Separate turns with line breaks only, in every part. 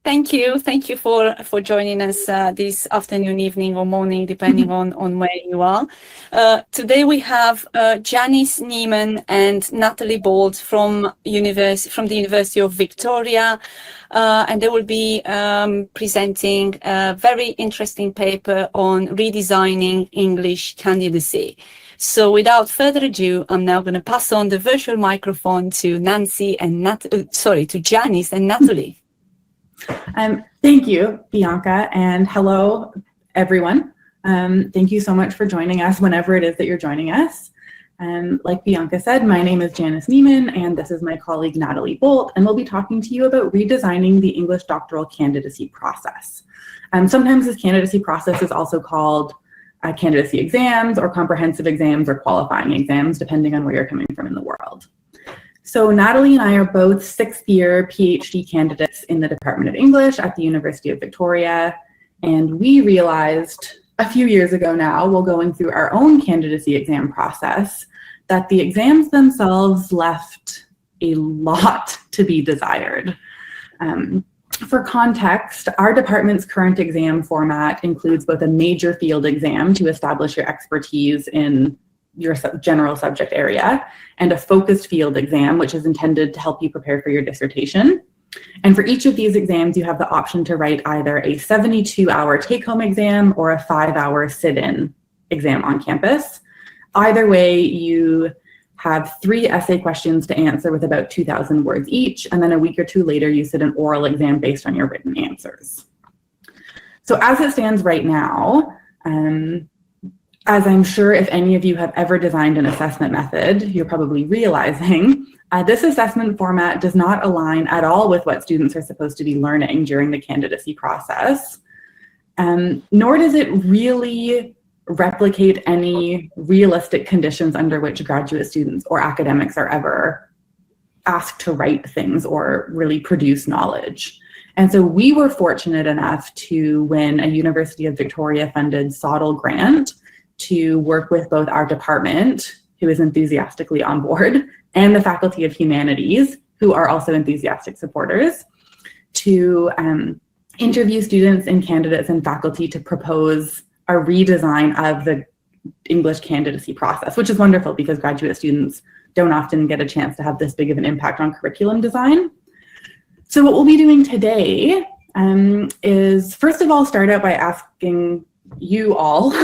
Thank you. Thank you for joining us this afternoon, evening, or morning, depending on where you are. Today we have Janice Neiman and Natalie Bolt from the University of Victoria, and they will be presenting a very interesting paper on redesigning English candidacy. So without further ado, I'm now going to pass on the virtual microphone to to Janice and Natalie.
Thank you, Bianca, and hello, everyone. Thank you so much for joining us whenever it is that you're joining us. Like Bianca said, my name is Janice Neiman, and this is my colleague Natalie Bolt, and we'll be talking to you about redesigning the English doctoral candidacy process. Sometimes this candidacy process is also called candidacy exams or comprehensive exams or qualifying exams, depending on where you're coming from in the world. So Natalie and I are both sixth-year PhD candidates in the Department of English at the University of Victoria, and we realized a few years ago now, while going through our own candidacy exam process, that the exams themselves left a lot to be desired. For context, our department's current exam format includes both a major field exam to establish your expertise in your general subject area, and a focused field exam, which is intended to help you prepare for your dissertation. And for each of these exams, you have the option to write either a 72-hour take-home exam or a 5-hour sit-in exam on campus. Either way, you have 3 essay questions to answer with about 2,000 words each, and then a week or two later, you sit an oral exam based on your written answers. So as it stands right now, as I'm sure if any of you have ever designed an assessment method, you're probably realizing this assessment format does not align at all with what students are supposed to be learning during the candidacy process, nor does it really replicate any realistic conditions under which graduate students or academics are ever asked to write things or really produce knowledge. And so we were fortunate enough to win a University of Victoria funded ISSOTL grant to work with both our department, who is enthusiastically on board, and the Faculty of Humanities, who are also enthusiastic supporters, to interview students and candidates and faculty to propose a redesign of the English candidacy process, which is wonderful because graduate students don't often get a chance to have this big of an impact on curriculum design. So what we'll be doing today is, first of all, start out by asking you all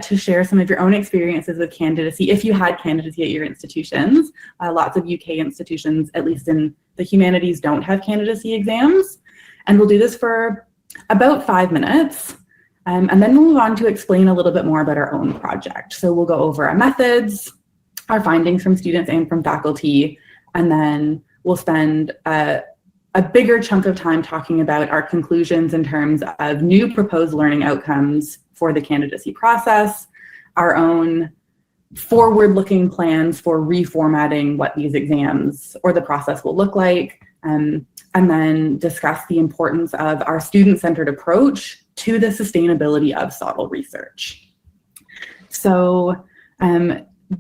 to share some of your own experiences with candidacy, if you had candidacy at your institutions. Lots of UK institutions, at least in the humanities, don't have candidacy exams. And we'll do this for about 5 minutes. And then we'll move on to explain a little bit more about our own project. So we'll go over our methods, our findings from students and from faculty, and then we'll spend a bigger chunk of time talking about our conclusions in terms of new proposed learning outcomes for the candidacy process, our own forward-looking plans for reformatting what these exams or the process will look like, and then discuss the importance of our student-centered approach to the sustainability of ISSOTL research. So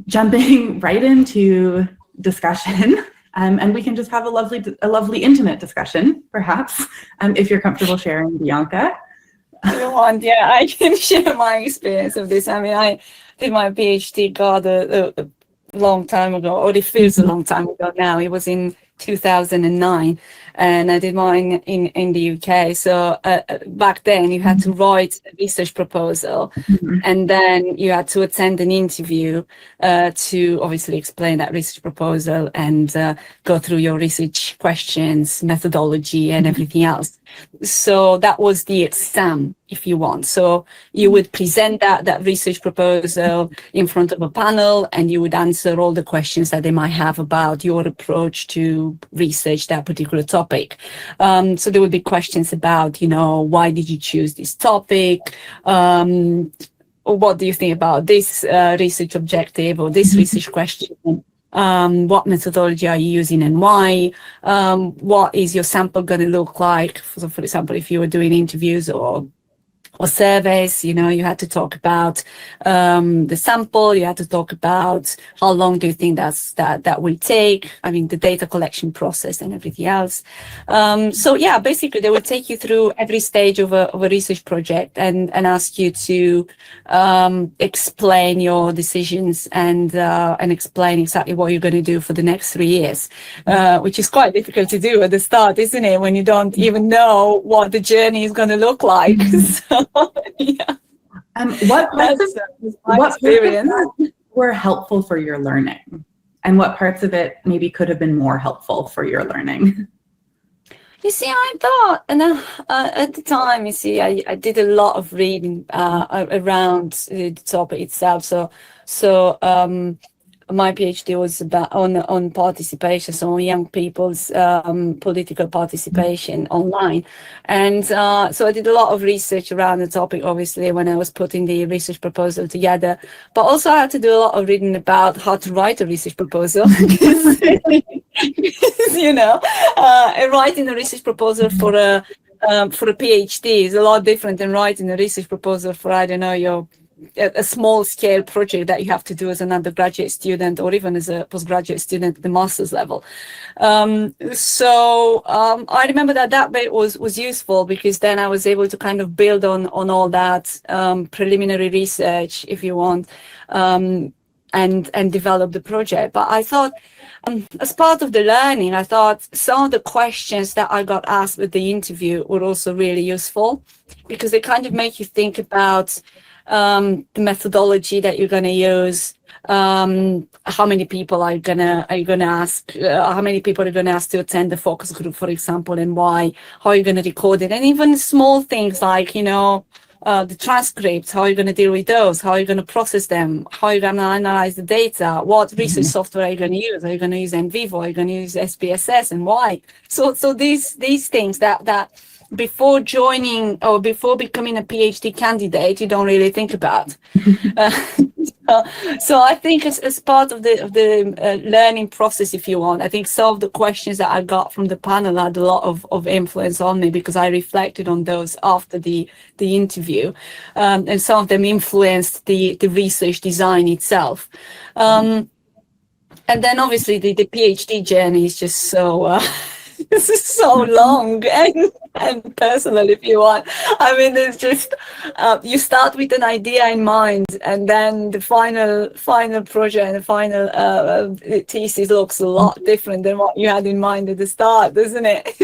jumping right into discussion, and we can just have a lovely intimate discussion, perhaps, if you're comfortable sharing, Bianca.
Yeah, I can share my experience of this. I mean, I did my PhD, a long time ago, or it feels a long time ago now. It was in 2009, and I did mine in the UK. So back then you had to write a research proposal, and then you had to attend an interview to obviously explain that research proposal and go through your research questions, methodology, and everything else. So that was the exam, if you want. So you would present that research proposal in front of a panel, and you would answer all the questions that they might have about your approach to research that particular topic. So there would be questions about, why did you choose this topic? What do you think about this research objective or this research question? What methodology are you using and why? What is your sample going to look like? For example, if you were doing interviews or or surveys, you know, you had to talk about the sample, you had to talk about how long do you think that will take, I mean, the data collection process and everything else. So yeah, basically they will take you through every stage of a research project and ask you to explain your decisions and explain exactly what you're going to do for the next 3 years, which is quite difficult to do at the start, isn't it, when you don't even know what the journey is going to look like. So yeah,
what parts of
that
were helpful for your learning, and what parts of it maybe could have been more helpful for your learning?
You see, I thought, and at the time, you see, I did a lot of reading around the topic itself. So my PhD was about on participation, so on young people's political participation online, and so I did a lot of research around the topic. Obviously, when I was putting the research proposal together, but also I had to do a lot of reading about how to write a research proposal. You know, writing a research proposal for a PhD is a lot different than writing a research proposal for, I don't know, a small scale project that you have to do as an undergraduate student or even as a postgraduate student at the master's level. So I remember that bit was useful, because then I was able to kind of build on all that preliminary research, if you want, and develop the project. But I thought, as part of the learning, I thought some of the questions that I got asked with the interview were also really useful, because they kind of make you think about the methodology that you're going to use, how many people are you gonna ask, how many people are going to ask to attend the focus group, for example, and why, how are you going to record it, and even small things like, you know, the transcripts, how are you going to deal with those, how are you going to process them, how are you going to analyze the data, what research software are you going to use, are you going to use NVivo, are you going to use SPSS, and why. So these things that before joining or before becoming a PhD candidate, you don't really think about. So I think as part of the learning process, if you want, I think some of the questions that I got from the panel had a lot of influence on me, because I reflected on those after the interview, and some of them influenced the research design itself. And then obviously the PhD journey is just so this is so long and personal, if you want. I mean, it's just you start with an idea in mind, and then the final project and the final thesis looks a lot different than what you had in mind at the start, doesn't it?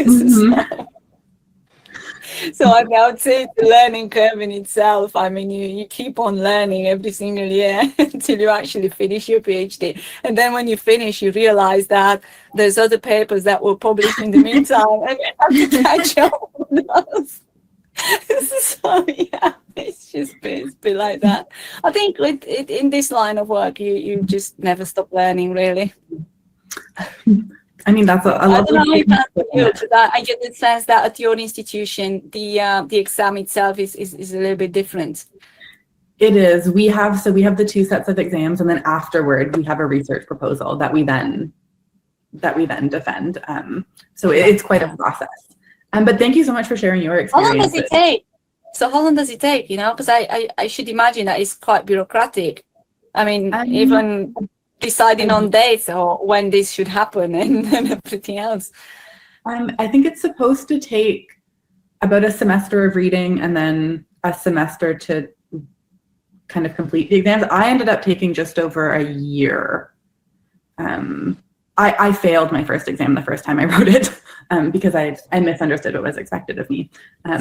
So I would say the learning curve in itself, I mean, you keep on learning every single year until you actually finish your PhD. And then when you finish, you realize that there's other papers that were published in the meantime, and you have to catch up on those. So yeah, it's been like that. I think in this line of work, you just never stop learning, really.
I mean, that's a lovely
thing. I get the sense that at your institution, the exam itself is a little bit different.
It is. We have the 2 sets of exams, and then afterward we have a research proposal that we then defend. So it's quite a process. But thank you so much for sharing your experience.
How long does it take? So how long does it take? You know, because I should imagine that it's quite bureaucratic. I mean, even deciding on dates or when this should happen and everything else.
I think it's supposed to take about a semester of reading and then a semester to kind of complete the exams. I ended up taking just over a year. I failed my first exam the first time I wrote it because I misunderstood what was expected of me.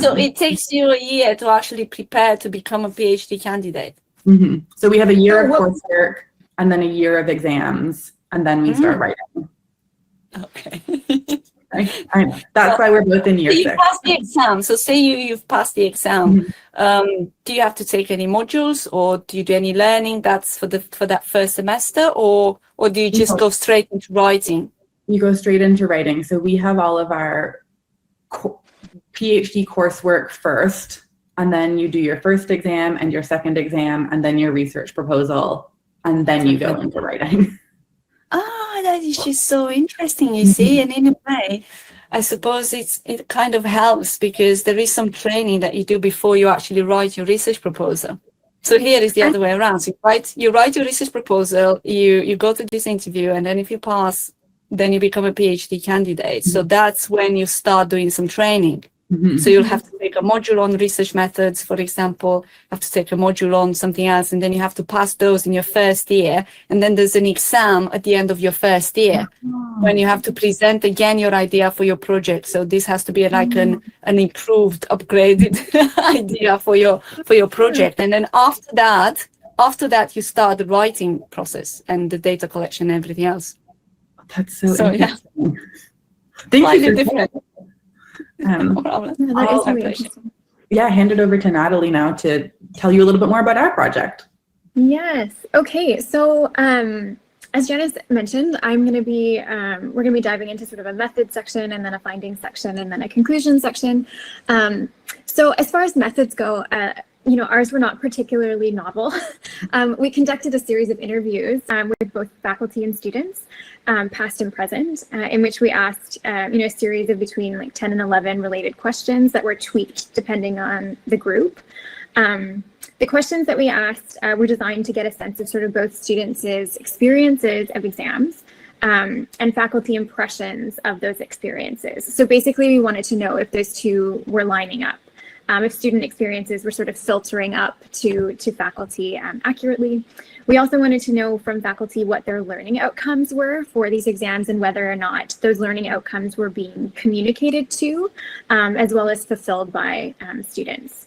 So it takes you a year to actually prepare to become a PhD candidate.
Mm-hmm. So we have a year of coursework and then a year of exams, and then we start writing.
Okay.
That's why we're both in year 6.
You passed the exam. So say you've passed the exam. Do you have to take any modules, or do you do any learning that's for that first semester, or do you just go straight into writing?
You go straight into writing. So we have all of our PhD coursework first, and then you do your first exam and your second exam, and then your research proposal, and then you go into writing.
Oh, that is just so interesting, you see. And in a way, I suppose it kind of helps because there is some training that you do before you actually write your research proposal. So here is the other way around. So you write your research proposal, you go to this interview, and then if you pass, then you become a PhD candidate. So that's when you start doing some training. So you'll have to take a module on research methods, for example, have to take a module on something else, and then you have to pass those in your first year. And then there's an exam at the end of your first year when you have to present again your idea for your project. So this has to be like an improved, upgraded idea for your project. And then after that, you start the writing process and the data collection and everything else.
That's so interesting.
Yeah.
Thank you for
different.
no
problem.
That is really interesting.
Yeah, hand it over to Natalie now to tell you a little bit more about our project.
Yes. Okay. So as Janice mentioned, we're going to be diving into sort of a method section and then a findings section and then a conclusion section. So as far as methods go, ours were not particularly novel. We conducted a series of interviews with both faculty and students, past and present, in which we asked, a series of between like 10 and 11 related questions that were tweaked depending on the group. The questions that we asked were designed to get a sense of sort of both students' experiences of exams and faculty impressions of those experiences. So basically, we wanted to know if those two were lining up. If student experiences were sort of filtering up to faculty accurately. We also wanted to know from faculty what their learning outcomes were for these exams and whether or not those learning outcomes were being communicated to, as well as fulfilled by students.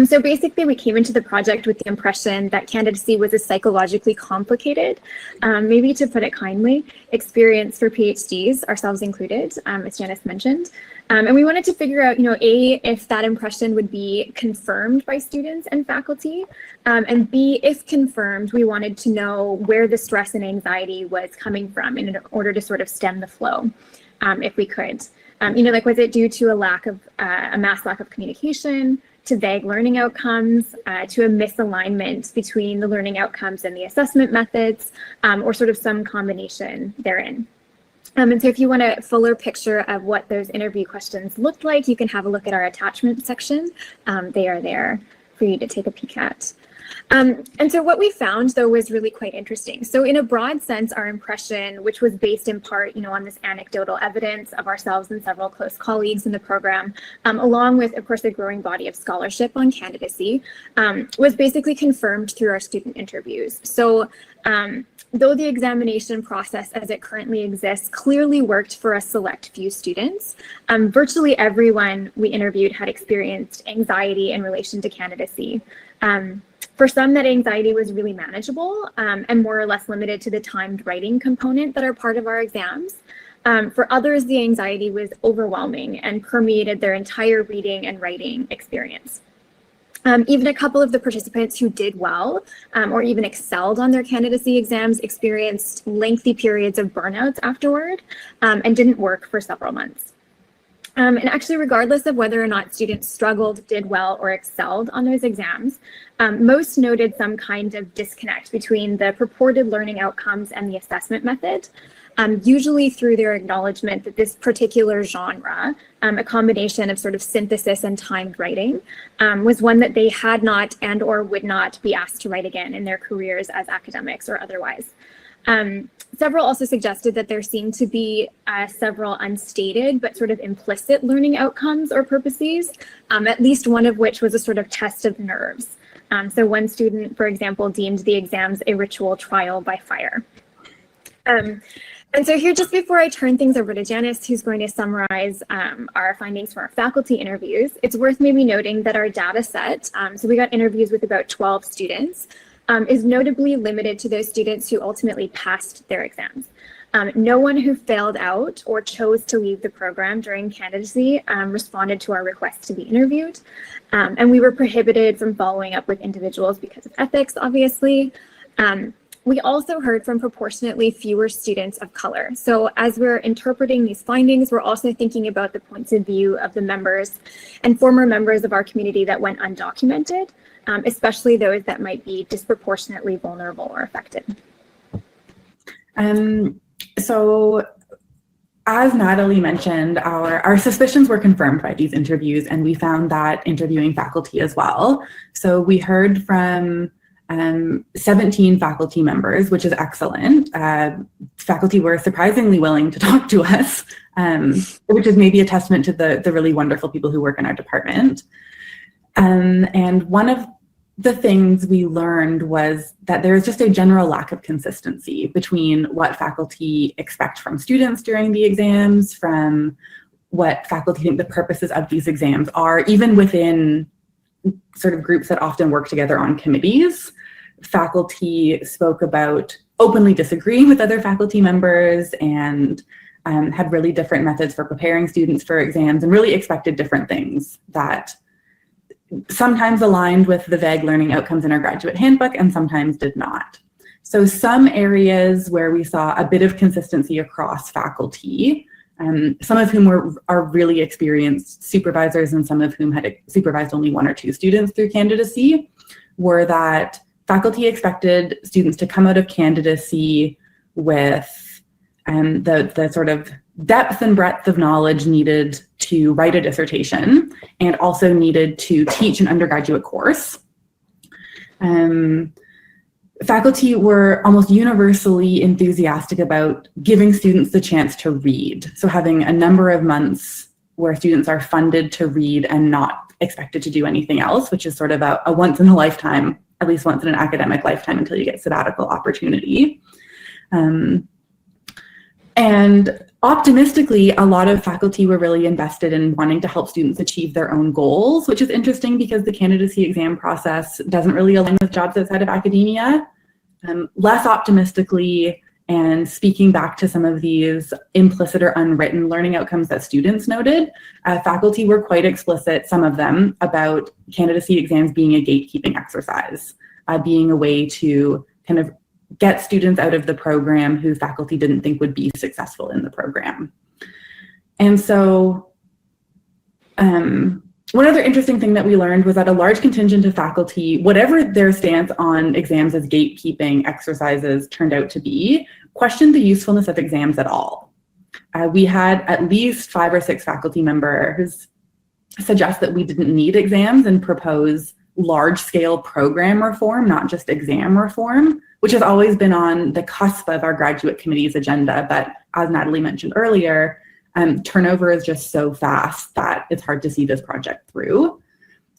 So basically, we came into the project with the impression that candidacy was a psychologically complicated, maybe to put it kindly, experience for PhDs, ourselves included, as Janice mentioned. And we wanted to figure out, A, if that impression would be confirmed by students and faculty, and B, if confirmed, we wanted to know where the stress and anxiety was coming from in order to sort of stem the flow, if we could. Was it due to a mass lack of communication, to vague learning outcomes, to a misalignment between the learning outcomes and the assessment methods, or sort of some combination therein. And so if you want a fuller picture of what those interview questions looked like, you can have a look at our attachment section. They are there for you to take a peek at. And so what we found, though, was really quite interesting. So in a broad sense, our impression, which was based in part, on this anecdotal evidence of ourselves and several close colleagues in the program, along with, of course, a growing body of scholarship on candidacy, was basically confirmed through our student interviews. So though the examination process as it currently exists clearly worked for a select few students, virtually everyone we interviewed had experienced anxiety in relation to candidacy. For some, that anxiety was really manageable and more or less limited to the timed writing component that are part of our exams. For others, the anxiety was overwhelming and permeated their entire reading and writing experience. Even a couple of the participants who did well or even excelled on their candidacy exams experienced lengthy periods of burnouts afterward and didn't work for several months. And actually, regardless of whether or not students struggled, did well, or excelled on those exams, most noted some kind of disconnect between the purported learning outcomes and the assessment method, usually through their acknowledgement that this particular genre, a combination of sort of synthesis and timed writing, was one that they had not and or would not be asked to write again in their careers as academics or otherwise. Several also suggested that there seemed to be several unstated but sort of implicit learning outcomes or purposes, at least one of which was a sort of test of nerves. So one student, for example, deemed the exams a ritual trial by fire. And so here, just before I turn things over to Janice, who's going to summarize our findings from our faculty interviews, it's worth maybe noting that our data set, so we got interviews with about 12 students, is notably limited to those students who ultimately passed their exams. No one who failed out or chose to leave the program during candidacy responded to our request to be interviewed. And we were prohibited from following up with individuals because of ethics, obviously. We also heard from proportionately fewer students of color. So as we're interpreting these findings, we're also thinking about the points of view of the members and former members of our community that went undocumented, especially those that might be disproportionately vulnerable or affected.
So as Natalie mentioned, our suspicions were confirmed by these interviews, and we found that interviewing faculty as well. So we heard from 17 faculty members, which is excellent. Faculty were surprisingly willing to talk to us, which is maybe a testament to the really wonderful people who work in our department. And one of the things we learned was that there is just a general lack of consistency between what faculty expect from students during the exams, from what faculty think the purposes of these exams are, even within sort of groups that often work together on committees. Faculty spoke about openly disagreeing with other faculty members and had really different methods for preparing students for exams and really expected different things that sometimes aligned with the vague learning outcomes in our graduate handbook and sometimes did not. So some areas where we saw a bit of consistency across faculty, some of whom are really experienced supervisors and some of whom had supervised only 1 or 2 students through candidacy, were that faculty expected students to come out of candidacy with the sort of depth and breadth of knowledge needed to write a dissertation and also needed to teach an undergraduate course. Faculty were almost universally enthusiastic about giving students the chance to read. So having a number of months where students are funded to read and not expected to do anything else, which is sort of a once in a lifetime, at least once in an academic lifetime until you get sabbatical opportunity. And optimistically, a lot of faculty were really invested in wanting to help students achieve their own goals, which is interesting because the candidacy exam process doesn't really align with jobs outside of academia. Less optimistically, and speaking back to some of these implicit or unwritten learning outcomes that students noted, faculty were quite explicit, some of them, about candidacy exams being a gatekeeping exercise, being a way to kind of get students out of the program who faculty didn't think would be successful in the program. And so one other interesting thing that we learned was that a large contingent of faculty, whatever their stance on exams as gatekeeping exercises turned out to be, questioned the usefulness of exams at all. We had at least 5 or 6 faculty members suggest that we didn't need exams and propose large-scale program reform, not just exam reform, which has always been on the cusp of our graduate committee's agenda. But as Natalie mentioned earlier, turnover is just so fast that it's hard to see this project through.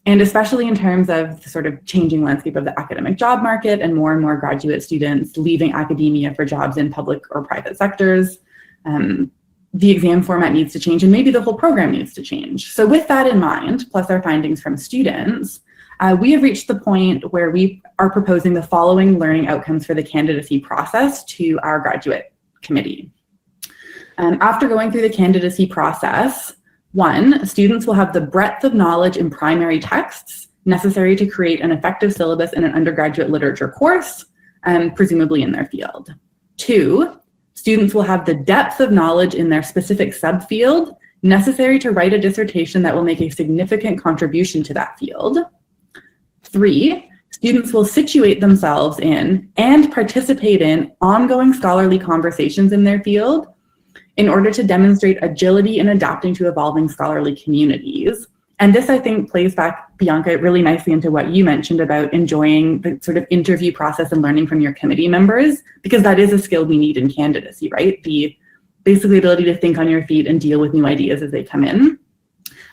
And especially in terms of the sort of changing landscape of the academic job market and more graduate students leaving academia for jobs in public or private sectors, the exam format needs to change and maybe the whole program needs to change. So with that in mind, plus our findings from students, we have reached the point where we are proposing the following learning outcomes for the candidacy process to our graduate committee. After going through the candidacy process, 1, students will have the breadth of knowledge in primary texts necessary to create an effective syllabus in an undergraduate literature course, presumably in their field. 2, students will have the depth of knowledge in their specific subfield necessary to write a dissertation that will make a significant contribution to that field. 3, students will situate themselves in and participate in ongoing scholarly conversations in their field in order to demonstrate agility in adapting to evolving scholarly communities. And this, I think, plays back, Bianca, really nicely into what you mentioned about enjoying the sort of interview process and learning from your committee members, because that is a skill we need in candidacy, right? The basically ability to think on your feet and deal with new ideas as they come in.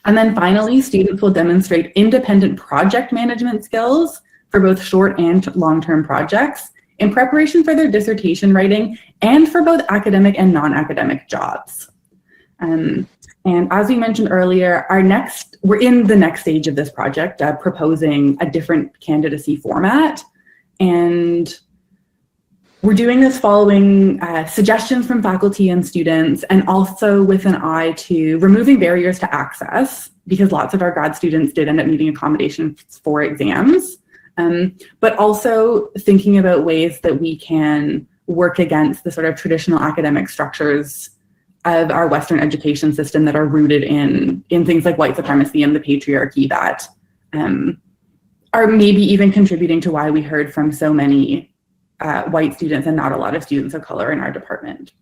And then finally, students will demonstrate independent project management skills for both short and long-term projects in preparation for their dissertation writing and for both academic and non-academic jobs. And as we mentioned earlier, we're in the next stage of this project, proposing a different candidacy format. And we're doing this following suggestions from faculty and students, and also with an eye to removing barriers to access, because lots of our grad students did end up needing accommodations for exams, but also thinking about ways that we can work against the sort of traditional academic structures of our Western education system that are rooted in things like white supremacy and the patriarchy that are maybe even contributing to why we heard from so many white students and not a lot of students of color in our department.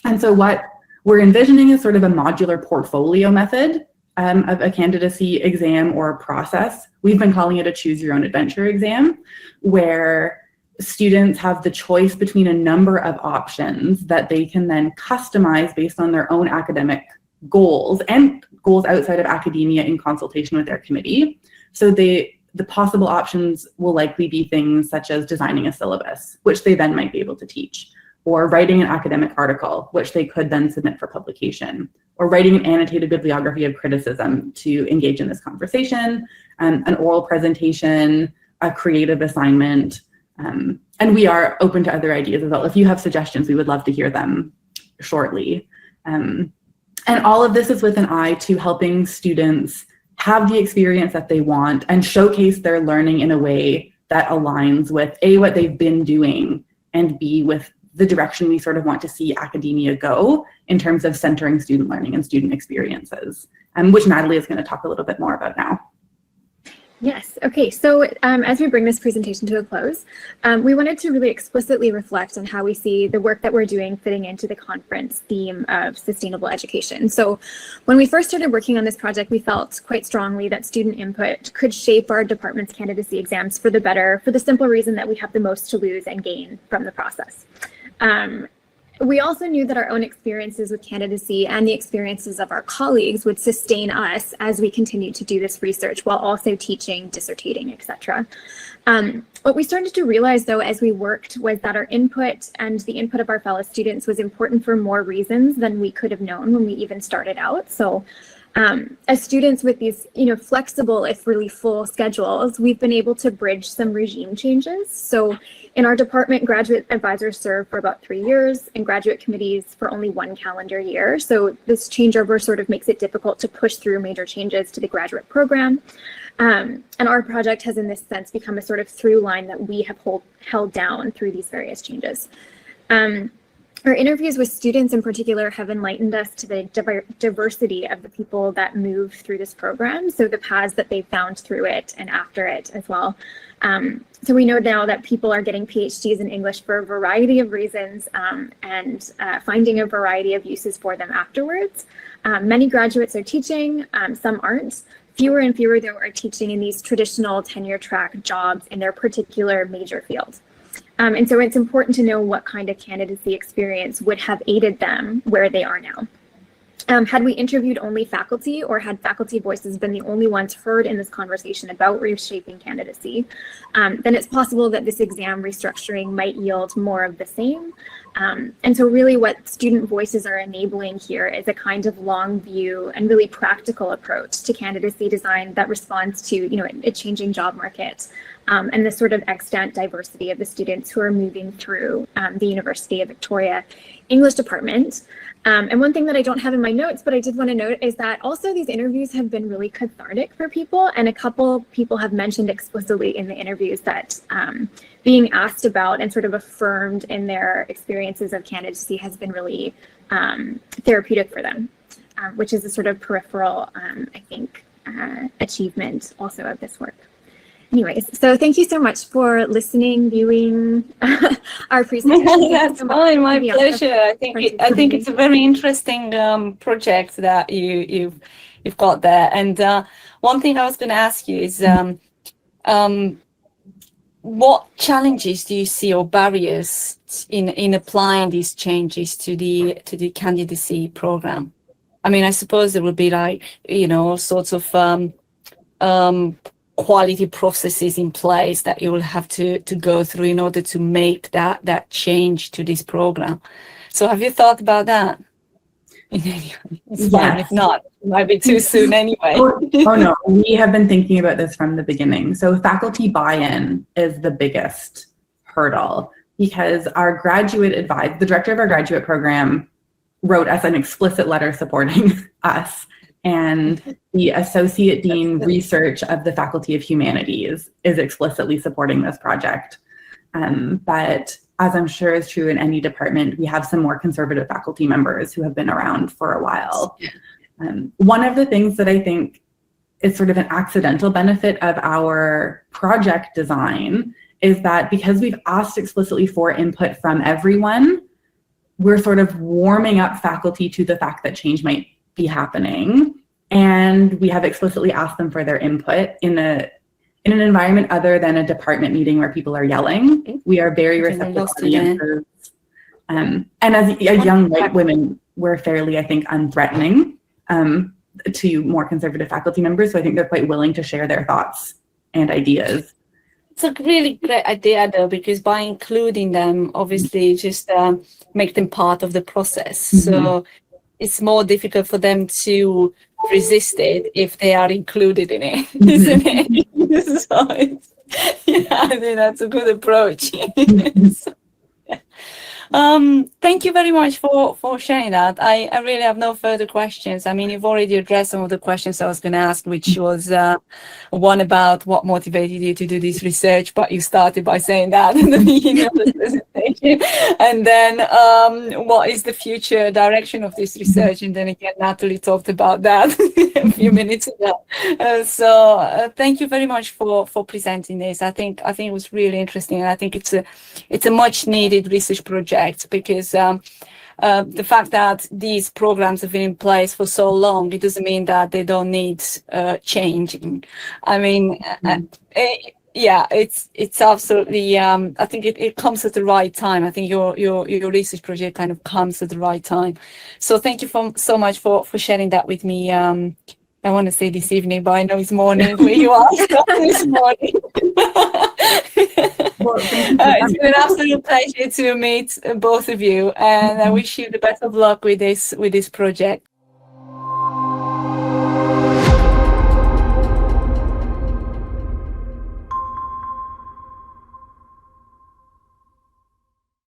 And so what we're envisioning a sort of a modular portfolio method of a candidacy exam or process. We've been calling it a choose your own adventure exam, where students have the choice between a number of options that they can then customize based on their own academic goals and goals outside of academia in consultation with their committee. So the possible options will likely be things such as designing a syllabus, which they then might be able to teach, or writing an academic article, which they could then submit for publication, or writing an annotated bibliography of criticism to engage in this conversation, an oral presentation, a creative assignment, and we are open to other ideas as well. If you have suggestions, we would love to hear them shortly. And all of this is with an eye to helping students have the experience that they want and showcase their learning in a way that aligns with A, what they've been doing, and B, with the direction we sort of want to see academia go in terms of centering student learning and student experiences, which Natalie is going to talk a little bit more about now.
Yes. Okay. So as we bring this presentation to a close, we wanted to really explicitly reflect on how we see the work that we're doing fitting into the conference theme of sustainable education. So when we first started working on this project, we felt quite strongly that student input could shape our department's candidacy exams for the better, for the simple reason that we have the most to lose and gain from the process. We also knew that our own experiences with candidacy and the experiences of our colleagues would sustain us as we continue to do this research while also teaching, dissertating, etc. What we started to realize, though, as we worked was that our input and the input of our fellow students was important for more reasons than we could have known when we even started out. So as students with these, flexible, if really full schedules, we've been able to bridge some regime changes. So in our department, graduate advisors serve for about 3 years and graduate committees for only 1 calendar year. So this changeover sort of makes it difficult to push through major changes to the graduate program. And our project has in this sense become a sort of through line that we have held down through these various changes. Our interviews with students in particular have enlightened us to the diversity of the people that move through this program, so the paths that they found through it and after it as well. So we know now that people are getting PhDs in English for a variety of reasons and finding a variety of uses for them afterwards. Many graduates are teaching, some aren't. Fewer and fewer, though, are teaching in these traditional tenure track jobs in their particular major field. And so it's important to know what kind of candidacy experience would have aided them where they are now. Had we interviewed only faculty, or had faculty voices been the only ones heard in this conversation about reshaping candidacy, then it's possible that this exam restructuring might yield more of the same. And so really what student voices are enabling here is a kind of long view and really practical approach to candidacy design that responds to, a changing job market and the sort of extant diversity of the students who are moving through the University of Victoria English department. And one thing that I don't have in my notes, but I did want to note, is that also these interviews have been really cathartic for people. And a couple people have mentioned explicitly in the interviews that being asked about and sort of affirmed in their experiences of candidacy has been really therapeutic for them, which is a sort of peripheral, I think, achievement also of this work. Anyways, so thank you so much for listening, viewing our presentation.
That's fine, my pleasure. I think it's a very interesting project that you've got there. And one thing I was going to ask you is, what challenges do you see, or barriers in applying these changes to the candidacy program? I mean, I suppose there would be all sorts of quality processes in place that you will have to go through in order to make that change to this program. So have you thought about that? It's fine if not, it might be too soon anyway.
Oh no, we have been thinking about this from the beginning. So faculty buy-in is the biggest hurdle, because our the director of our graduate program wrote us an explicit letter supporting us. And the Associate Dean Research of the Faculty of Humanities is explicitly supporting this project. But as I'm sure is true in any department, we have some more conservative faculty members who have been around for a while. One of the things that I think is sort of an accidental benefit of our project design is that because we've asked explicitly for input from everyone, we're sort of warming up faculty to the fact that change might be happening. And we have explicitly asked them for their input in an environment other than a department meeting where people are yelling. We are very receptive audiences. And as young white women, we're fairly, I think, unthreatening to more conservative faculty members. So I think they're quite willing to share their thoughts and ideas.
It's a really great idea, though, because by including them, obviously, just make them part of the process. So it's more difficult for them to resist it if they are included in it, isn't it? So I think that's a good approach. Thank you very much for sharing that. I really have no further questions. I mean, you've already addressed some of the questions I was going to ask, which was one about what motivated you to do this research, but you started by saying that in the beginning of the presentation. And then what is the future direction of this research? And then again, Natalie talked about that a few minutes ago. So thank you very much for presenting this. I think it was really interesting, and I think it's a much needed research project, because the fact that these programs have been in place for so long, it doesn't mean that they don't need changing. I mean, it's absolutely. I think it comes at the right time. I think your research project kind of comes at the right time. So thank you so much for sharing that with me. I want to say this evening, but I know it's morning where you are this morning.
Well,
it's been an absolute pleasure to meet both of you, and I wish you the best of luck with this project.